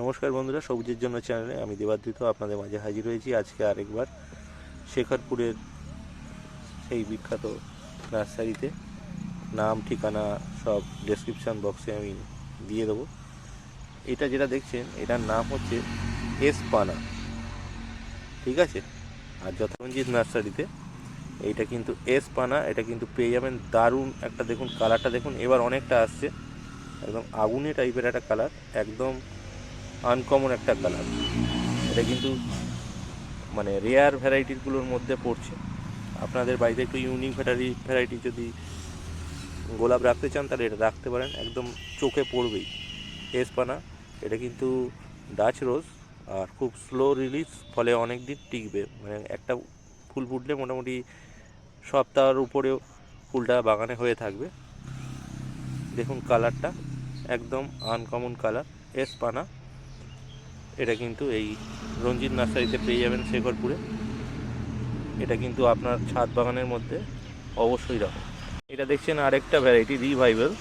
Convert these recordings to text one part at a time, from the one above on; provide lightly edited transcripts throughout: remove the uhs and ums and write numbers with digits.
নমস্কার বন্ধুরা, সবুজের জন্য চ্যানেলে আমি দেবাদ্রিত আপনাদের মাঝে হাজির হয়েছি আজকে আরেকবার শেখরপুরের সেই বিখ্যাত নার্সারিতে। নাম ঠিকানা সব ডেসক্রিপশান বক্সে আমি দিয়ে দেবো। এটা যেটা দেখছেন এটার নাম হচ্ছে এস পানা, ঠিক আছে। আর যথারঞ্জিত নার্সারিতে এইটা কিন্তু এস পানা, এটা কিন্তু পেয়ে যাবেন। দারুণ একটা দেখুন কালারটা, দেখুন এবার অনেকটা আসছে, একদম আগুনে টাইপের একটা কালার, একদম আনকমন একটা কালার। এটা কিন্তু মানে রেয়ার ভ্যারাইটিগুলোর মধ্যে পড়ছে। আপনাদের বাড়িতে একটু ইউনিক ভ্যারাইটি যদি গোলাপ রাখতে চান তাহলে এটা রাখতে পারেন, একদম চোখে পড়বেই। এসপানা এটা কিন্তু ডাচ রোজ, আর খুব স্লো রিলিজ, ফলে অনেক দিন টিকবে। মানে একটা ফুল ফুটলে মোটামুটি সপ্তাহের উপরেও ফুলটা বাগানে হয়ে থাকবে। দেখুন কালারটা একদম আনকমন কালার। এসপানা এটা কিন্তু এই রঞ্জিত নার্সারিতে পেয়ে যাবেন শেখরপুরে। এটা কিন্তু আপনার ছাদ বাগানের মধ্যে অবশ্যই রাখুন। এটা দেখছেন আরেকটা ভ্যারাইটি রিভাইভাল।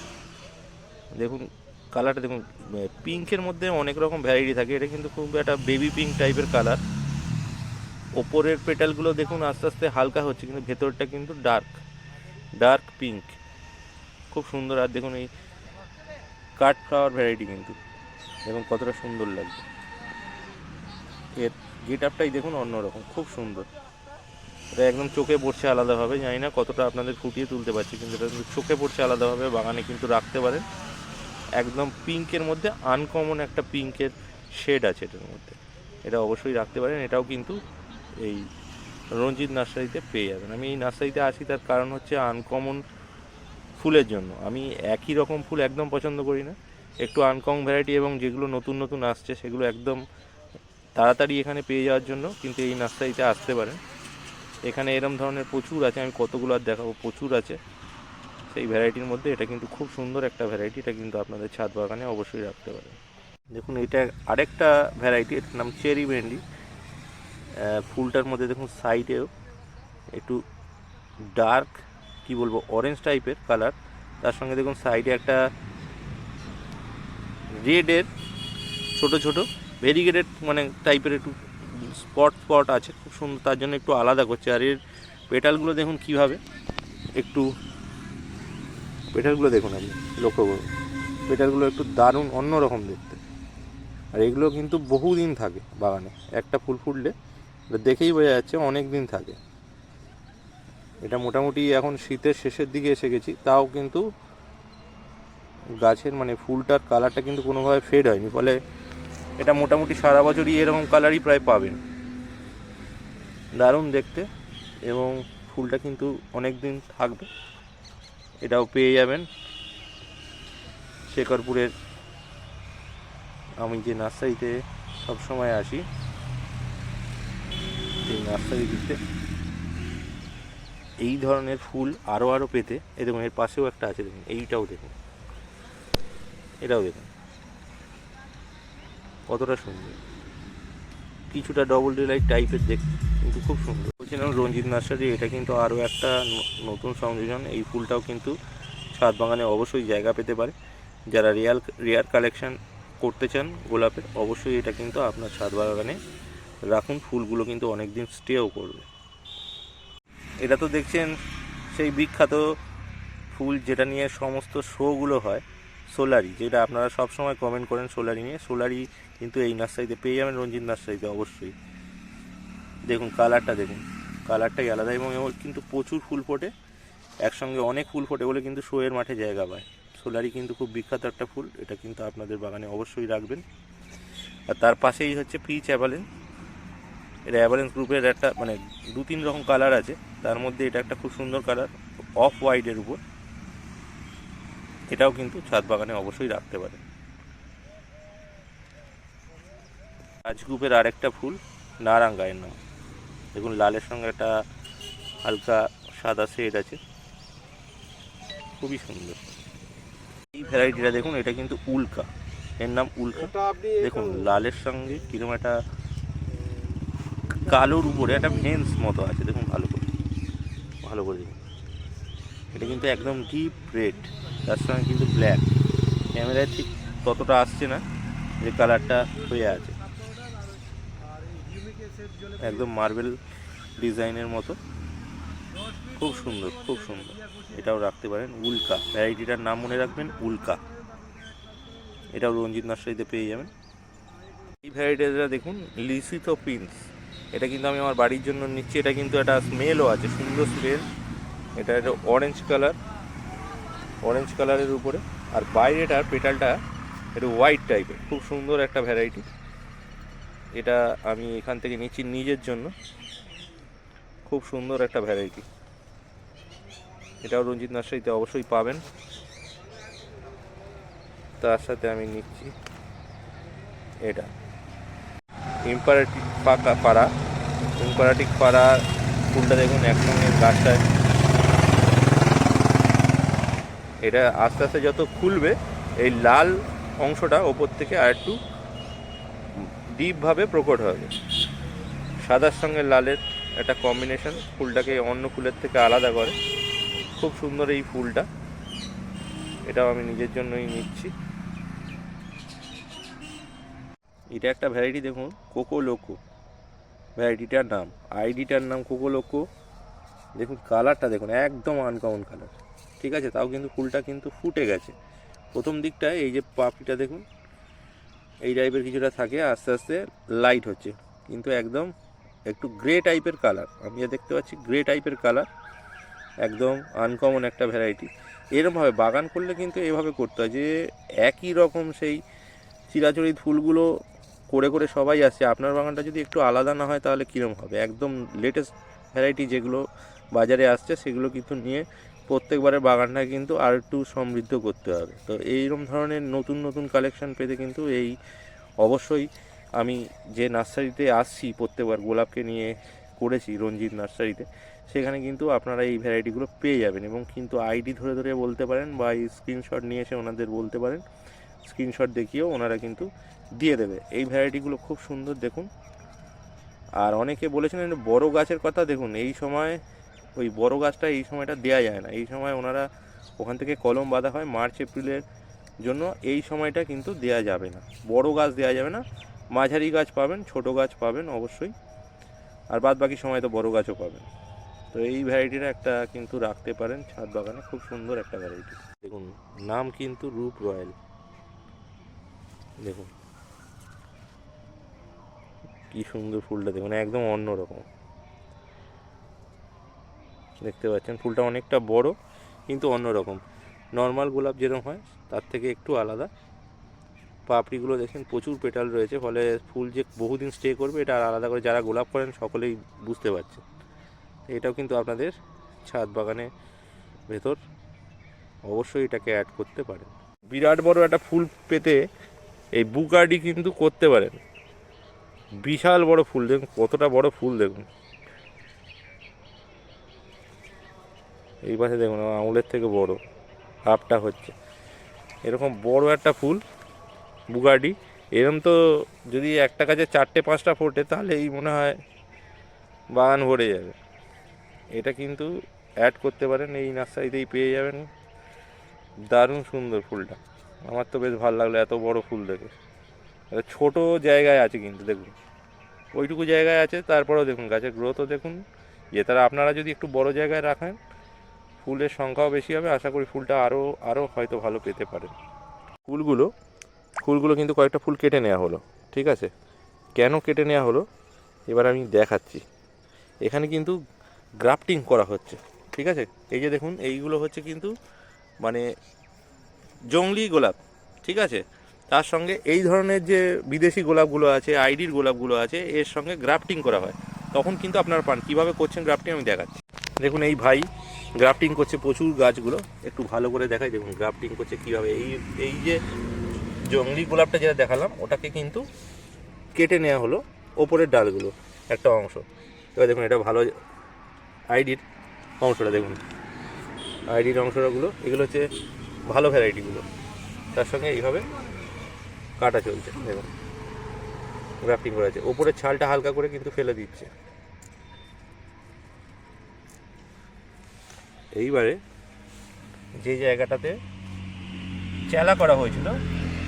দেখুন কালারটা দেখুন, পিঙ্কের মধ্যে অনেক রকম ভ্যারাইটি থাকে, এটা কিন্তু খুব একটা বেবি পিঙ্ক টাইপের কালার। ওপরের পেটালগুলো দেখুন আস্তে আস্তে হালকা হচ্ছে, কিন্তু ভেতরটা কিন্তু ডার্ক পিঙ্ক, খুব সুন্দর। আর দেখুন এই কাট ফ্লাওয়ার ভ্যারাইটি কিন্তু দেখুন কতটা সুন্দর লাগছে। এর গেট আপটাই দেখুন অন্যরকম, খুব সুন্দর। এটা একদম চোখে পড়ছে আলাদাভাবে, জানি না কতটা আপনাদের ফুটিয়ে তুলতে পারছি, কিন্তু এটা কিন্তু চোখে পড়ছে আলাদাভাবে। বাগানে কিন্তু রাখতে পারেন। একদম পিঙ্কের মধ্যে আনকমন একটা পিঙ্কের শেড আছে এটার মধ্যে, এটা অবশ্যই রাখতে পারেন। এটাও কিন্তু এই রঞ্জিত নার্সারিতে পেয়ে যাবেন। আমি এই নার্সারিতে আসি তার কারণ হচ্ছে আনকমন ফুলের জন্য। আমি একই রকম ফুল একদম পছন্দ করি না, একটু আনকমন ভ্যারাইটি এবং যেগুলো নতুন নতুন আসছে সেগুলো একদম তাড়াতাড়ি এখানে পেয়ে যাওয়ার জন্য কিন্তু এই নার্সারিতে আসতে পারেন। এখানে এরম ধরনের প্রচুর আছে, আমি কতগুলো আর দেখাবো, প্রচুর আছে। সেই ভ্যারাইটির মধ্যে এটা কিন্তু খুব সুন্দর একটা ভ্যারাইটি, এটা কিন্তু আপনাদের ছাদ বাগানে অবশ্যই রাখতে পারেন। দেখুন এটা আরেকটা ভ্যারাইটি, এটার নাম চেরি ভেন্ডি। ফুলটার মধ্যে দেখুন সাইডেও একটু ডার্ক, কি বলবো, অরেঞ্জ টাইপের কালার। তার সঙ্গে দেখুন সাইডে একটা রেডের ছোট ছোট ভেরিগেটেড মানে টাইপের একটু স্পট আছে, খুব সুন্দর, তার জন্য একটু আলাদা করছে। আর এর পেটালগুলো দেখুন কীভাবে, একটু পেটালগুলো দেখুন, আপনি লক্ষ্য করুন, পেটালগুলো একটু দারুণ অন্যরকম দেখতে। আর এগুলো কিন্তু বহুদিন থাকে বাগানে, একটা ফুল ফুটলে দেখেই বোঝা যাচ্ছে অনেক দিন থাকে। এটা মোটামুটি এখন শীতের শেষের দিকে এসে গেছি, তাও কিন্তু গাছের মানে ফুলটার কালারটা কিন্তু কোনোভাবে ফেড হয়নি, ফলে এটা মোটামুটি সারা বছরই এরকম কালারই প্রায় পাবেন। দারুণ দেখতে এবং ফুলটা কিন্তু অনেক দিন থাকবে। এটাও পেয়ে যাবেন শেখরপুরের আমি যে নার্সারিতে সবসময় আসি, সেই নার্সারি দিতে এই ধরনের ফুল আরও পেতে। এই দেখুন এর পাশেও একটা আছে, দেখুন এইটাও দেখুন, এটাও দেখুন কতটা সুন্দর, কিছুটা ডবল ডিলাইট টাইপের দেখতে, কিন্তু খুব সুন্দর। বলছিলাম রঞ্জিত নার্সারি, এটা কিন্তু আরও একটা নতুন সংযোজন। এই ফুলটাও কিন্তু ছাদ বাগানে অবশ্যই জায়গা পেতে পারে। যারা রেয়ার কালেকশন করতে চান গোলাপের, অবশ্যই এটা কিন্তু আপনার ছাদ বাগানে রাখুন। ফুলগুলো কিন্তু অনেক দিন স্টেও করবে। এটা তো দেখছেন সেই বিখ্যাত ফুল যেটা নিয়ে সমস্ত শোগুলো হয়, সোলারি, যেটা আপনারা সব সময় কমেন্ট করেন সোলারি নিয়ে। সোলারি কিন্তু এই নার্সারিতে পেয়ে যাবেন, রঞ্জিত নার্সারিতে অবশ্যই। দেখুন কালারটা, দেখুন কালারটাই আলাদা, এবং এর কিন্তু প্রচুর ফুল ফোটে, একসঙ্গে অনেক ফুল ফোটে বলে কিন্তু শোয়ের মাঠে জায়গা পায়। সোলারি কিন্তু খুব বিখ্যাত একটা ফুল, এটা কিন্তু আপনাদের বাগানে অবশ্যই রাখবেন। আর তার পাশেই হচ্ছে পিচ অ্যাভালেন্স। এটা অ্যাভালেন্স গ্রুপের একটা মানে 2-3 রকম কালার আছে, তার মধ্যে এটা একটা খুব সুন্দর কালার, অফ হোয়াইটের উপর। এটাও কিন্তু ছাদ বাগানে অবশ্যই রাখতে পারে। রাজ গ্রুপের আরেকটা ফুল নারাঙ্গা, এর নাম দেখুন, লালের সঙ্গে একটা হালকা সাদা শেড আছে, খুবই সুন্দর। এই ভ্যারাইটিটা দেখুন, এটা কিন্তু উল্কা, এর নাম উল্কা। দেখুন লালের সঙ্গে কিরকম একটা কালোর উপরে একটা ভেন্স মতো আছে, দেখুন ভালো করে দেখুন। এটা কিন্তু একদম ডিপ রেড, তার সঙ্গে কিন্তু ব্ল্যাক। ক্যামেরায় ঠিক ততটা আসছে না, যে কালারটা হয়ে আছে, একদম মার্বেল ডিজাইনের মতো, খুব সুন্দর খুব সুন্দর। এটাও রাখতে পারেন। উল্কা ভ্যারাইটিটার নাম মনে রাখবেন, উল্কা। এটাও রঞ্জিত নার্সারিতে পেয়ে যাবেন। এই ভ্যারাইটিটা দেখুন, লিসিথো প্রিন্স। এটা কিন্তু আমি আমার বাড়ির জন্য নিচ্ছি। এটা কিন্তু একটা স্মেলও আছে, সুন্দর স্মেল। এটা একটা অরেঞ্জ কালার, অরেঞ্জ কালারের উপরে, আর বাইরেটার পেটালটা একটু হোয়াইট টাইপের, খুব সুন্দর একটা ভ্যারাইটি। এটা আমি এখান থেকে নিচ্ছি নিজের জন্য, খুব সুন্দর একটা ভ্যারাইটি। এটাও রঞ্জিত নার্সারিতে অবশ্যই পাবেন। তার সাথে আমি নিচ্ছি এটা ইম্পারেটিভ পাড়া। ইম্পারেটিভ পাড়া ফুলটা দেখুন একসঙ্গে গাছটায়, এটা আস্তে আস্তে যত খুলবে এই লাল অংশটা ওপর থেকে আর একটু ডিপভাবে প্রকট হবে। সাদার সঙ্গে লালের একটা কম্বিনেশন ফুলটাকে অন্য ফুলের থেকে আলাদা করে। খুব সুন্দর এই ফুলটা, এটাও আমি নিজের জন্যই নিচ্ছি। এটা একটা ভ্যারাইটি দেখুন, কোকো লোকো ভ্যারাইটিটার নাম, আইডিটার নাম কোকো লোকো। দেখুন কালারটা দেখুন, একদম আনকমন কালার, ঠিক আছে। তাও কিন্তু ফুলটা কিন্তু ফুটে গেছে। প্রথম দিকটায় এই যে পাপড়িটা দেখুন এই টাইপের কিছুটা থাকে, আস্তে আস্তে লাইট হচ্ছে, কিন্তু একদম একটু গ্রে টাইপের কালার। আমি যা দেখতে পাচ্ছি গ্রে টাইপের কালার, একদম আনকমন একটা ভ্যারাইটি। এরকমভাবে বাগান করলে কিন্তু এভাবে করতে হয়, যে একই রকম সেই চিরাচরিত ফুলগুলো করে করে সবাই আসছে, আপনার বাগানটা যদি একটু আলাদা না হয় তাহলে কীরকম হবে। একদম লেটেস্ট ভ্যারাইটি যেগুলো বাজারে আসছে সেগুলো কিন্তু নিয়ে প্রত্যেকবারের বাগানটা কিন্তু আর একটু সমৃদ্ধ করতে হবে। তো এইরকম ধরনের নতুন নতুন কালেকশন পেতে কিন্তু এই অবশ্যই আমি যে নার্সারিতে আসছি প্রত্যেকবার গোলাপকে নিয়ে করেছি রঞ্জিত নার্সারিতে, সেখানে কিন্তু আপনারা এই ভ্যারাইটিগুলো পেয়ে যাবেন। এবং কিন্তু আইডি ধরে ধরে বলতে পারেন বা এই স্ক্রিনশট নিয়ে এসে ওনাদের বলতে পারেন, স্ক্রিনশট দেখিয়েও ওনারা কিন্তু দিয়ে দেবে। এই ভ্যারাইটিগুলো খুব সুন্দর দেখুন। আর অনেকে বলেছিলেন বড় গাছের কথা, দেখুন এই সময় ওই বড় গাছটা এই সময়টা দেওয়া যায় না। এই সময় ওনারা ওখান থেকে কলম বাঁধা হয় মার্চ এপ্রিলের জন্য, এই সময়টা কিন্তু দেওয়া যাবে না, বড় গাছ দেওয়া যাবে না। মাঝারি গাছ পাবেন, ছোট গাছ পাবেন অবশ্যই, আর বাদ বাকি সময় তো বড় গাছও পাবেন। তো এই ভ্যারাইটিটা একটা কিন্তু রাখতে পারেন ছাদ বাগানে, খুব সুন্দর একটা ভ্যারাইটি। দেখুন নাম কিন্তু রূপ রয়্যাল। দেখুন কি সুন্দর ফুলটা, দেখুন একদম অন্যরকম দেখতে পাচ্ছেন। ফুলটা অনেকটা বড় কিন্তু অন্যরকম, নর্মাল গোলাপ যেরকম হয় তার থেকে একটু আলাদা। পাপড়িগুলো দেখেন প্রচুর পেটাল রয়েছে, ফলে ফুল যে বহুদিন স্টে করবে এটা আর আলাদা করে যারা গোলাপ করেন সকলেই বুঝতে পারছে। এটাও কিন্তু আপনাদের ছাদ বাগানে ভেতর অবশ্যই এটাকে অ্যাড করতে পারেন। বিরাট বড় একটা ফুল পেতে এই বুকার্ডি কিন্তু করতে পারেন, বিশাল বড় ফুল। দেখুন কতটা বড় ফুল, দেখুন এই পাশে দেখুন আঙুলের থেকে বড় হাফটা হচ্ছে, এরকম বড় একটা ফুল বুগার্ডি। এরকম তো যদি একটা গাছে 4-5টা ফোটে তাহলে এই মনে হয় বাগান ভরে যাবে। এটা কিন্তু অ্যাড করতে পারেন, এই নার্সারিতেই পেয়ে যাবেন। দারুণ সুন্দর ফুলটা, আমার তো বেশ ভালো লাগলো এত বড় ফুল দেখে। এটা ছোট জায়গায় আছে কিন্তু দেখুন, ওইটুকু জায়গায় আছে, তারপরেও দেখুন গাছের গ্রোথও দেখুন। যে তারা আপনারা যদি একটু বড় জায়গায় রাখেন ফুলের সংখ্যাও বেশি হবে, আশা করি ফুলটা আরও হয়তো ভালো পেতে পারেন। ফুলগুলো কিন্তু কয়েকটা ফুল কেটে নেওয়া হলো, ঠিক আছে। কেন কেটে নেওয়া হলো এবার আমি দেখাচ্ছি। এখানে কিন্তু গ্রাফটিং করা হচ্ছে, ঠিক আছে। এই যে দেখুন এইগুলো হচ্ছে কিন্তু মানে জংলি গোলাপ, ঠিক আছে। তার সঙ্গে এই ধরনের যে বিদেশি গোলাপগুলো আছে, আইডির গোলাপগুলো আছে, এর সঙ্গে গ্রাফটিং করা হয়, তখন কিন্তু আপনারা পান। কীভাবে করছেন গ্রাফটিং আমি দেখাচ্ছি। দেখুন এই ভাই গ্রাফটিং করছে প্রচুর গাছগুলো, একটু ভালো করে দেখাই। দেখুন গ্রাফটিং করছে কীভাবে। এই যে জংলি গোলাপটা যেটা দেখালাম ওটাকে কিন্তু কেটে নেওয়া হলো ওপরের ডালগুলো একটা অংশ। এবার দেখুন এটা ভালো আইডির অংশটা, দেখুন আইডির অংশগুলো এগুলো হচ্ছে ভালো ভ্যারাইটিগুলো, তার সঙ্গে এইভাবে কাটা চলছে। দেখুন গ্রাফটিং করা আছে, ওপরের ছালটা হালকা করে কিন্তু ফেলে দিচ্ছে। এইবারে যে জায়গাটাতে চেলা করা হয়েছিল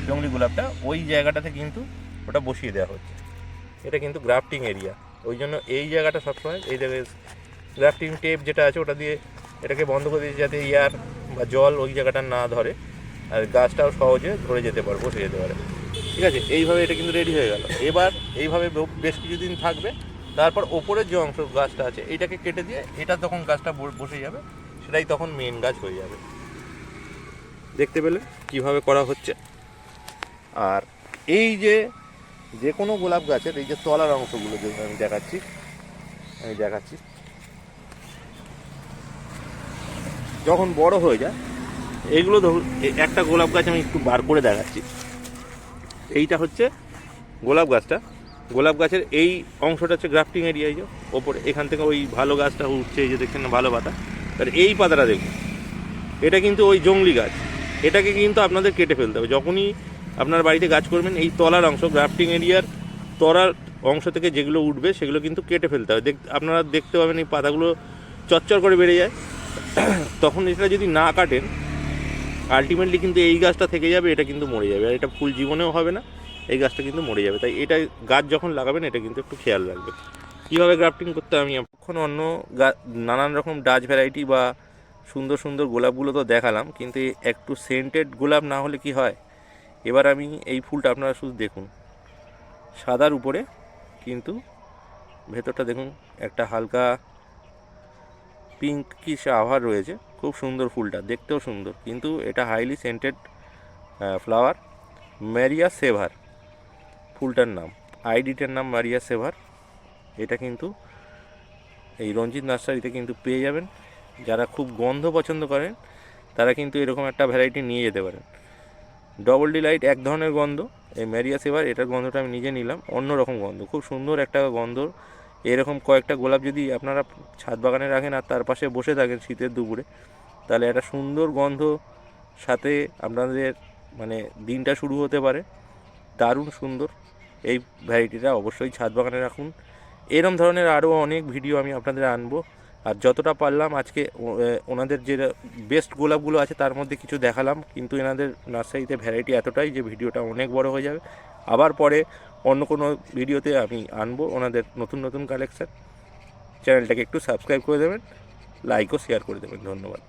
জংলি গোলাপটা ওই জায়গাটাতে কিন্তু ওটা বসিয়ে দেওয়া হচ্ছে। এটা কিন্তু গ্রাফটিং এরিয়া, ওই জন্য এই জায়গাটা সবসময় এই জায়গায় গ্রাফটিং টেপ যেটা আছে ওটা দিয়ে এটাকে বন্ধ করে দিয়েছে যাতে এয়ার বা জল ওই জায়গাটা না ধরে আর গাছটাও সহজে ধরে যেতে পারে, বসে যেতে পারে। ঠিক আছে, এইভাবে এটা কিন্তু রেডি হয়ে গেল। এবার এইভাবে বেশ কিছুদিন থাকবে, তারপর ওপরের যে অংশ গাছটা আছে এইটাকে কেটে দিয়ে এটা তখন গাছটা বসে যাবে, সেটাই তখন মেন গাছ হয়ে যাবে। দেখতে পেলে কিভাবে করা হচ্ছে। আর এই যে কোনো গোলাপ গাছের এই যে তলার অংশগুলো যে আমি দেখাচ্ছি যখন বড় হয়ে যায় এইগুলো ধরুন একটা গোলাপ গাছ আমি একটু বার করে দেখাচ্ছি। এইটা হচ্ছে গোলাপ গাছটা, গোলাপ গাছের এই অংশটা হচ্ছে গ্রাফটিং এরিয়া। এই যে ওপরে এখান থেকে ওই ভালো গাছটা উঠছে, এই যে দেখছেন না ভালো পাতা, তার এই পাতাটা দেখুন, এটা কিন্তু ওই জংলি গাছ। এটাকে কিন্তু আপনাদের কেটে ফেলতে হবে যখনই আপনার বাড়িতে গাছ করবেন। এই তলার অংশ গ্রাফটিং এরিয়ার তলার অংশ থেকে যেগুলো উঠবে সেগুলো কিন্তু কেটে ফেলতে হবে। আপনারা দেখতে পাবেন এই পাতাগুলো চচ্চর করে বেড়ে যায়। তখন এটা যদি না কাটেন আলটিমেটলি কিন্তু এই গাছটা থেকে যাবে, এটা কিন্তু মরে যাবে, আর এটা ফুল জীবনেও হবে না, এই গাছটা কিন্তু মরে যাবে। তাই এটা গাছ যখন লাগাবেন এটা কিন্তু একটু খেয়াল রাখবেন কীভাবে গ্রাফটিং করতে। আমি এখন অন্য নানান রকম ডাচ ভ্যারাইটি বা সুন্দর সুন্দর গোলাপগুলো তো দেখালাম, কিন্তু একটু সেন্টেড গোলাপ না হলে কি হয়। এবার আমি এই ফুলটা আপনারা শুধু দেখুন, সাদার উপরে কিন্তু ভেতরটা দেখুন একটা হালকা পিঙ্ক কি সে আভার রয়েছে, খুব সুন্দর ফুলটা, দেখতেও সুন্দর, কিন্তু এটা হাইলি সেন্টেড ফ্লাওয়ার, ম্যারিয়া সেভার ফুলটার নাম, আইডিটার নাম ম্যারিয়া সেভার। এটা কিন্তু এই রঞ্জিত নার্সারিতে কিন্তু পেয়ে যাবেন। যারা খুব গন্ধ পছন্দ করেন তারা কিন্তু এরকম একটা ভ্যারাইটি নিয়ে যেতে পারেন। ডবল ডিলাইট এক ধরনের গন্ধ, এই ম্যারিয়া সেভার এটার গন্ধটা আমি নিজে নিলাম, অন্যরকম গন্ধ, খুব সুন্দর একটা গন্ধ। এরকম কয়েকটা গোলাপ যদি আপনারা ছাদ বাগানে রাখেন আর তার পাশে বসে থাকেন শীতের দুপুরে, তাহলে একটা সুন্দর গন্ধ সাথে আপনাদের মানে দিনটা শুরু হতে পারে। দারুণ সুন্দর এই ভ্যারাইটিটা, অবশ্যই ছাদ বাগানে রাখুন। এরম ধরনের আরও অনেক ভিডিও আমি আপনাদের আনবো, আর যতটা পারলাম আজকে ওনাদের যে বেস্ট গোলাপগুলো আছে তার মধ্যে কিছু দেখালাম, কিন্তু এনাদের নার্সারিতে ভ্যারাইটি এতটাই যে ভিডিওটা অনেক বড় হয়ে যাবে। আবার পরে অন্য কোনো ভিডিওতে আমি আনবো ওনাদের নতুন নতুন কালেকশান। চ্যানেলটাকে একটু সাবস্ক্রাইব করে দেবেন, লাইক ও শেয়ার করে দেবেন। ধন্যবাদ।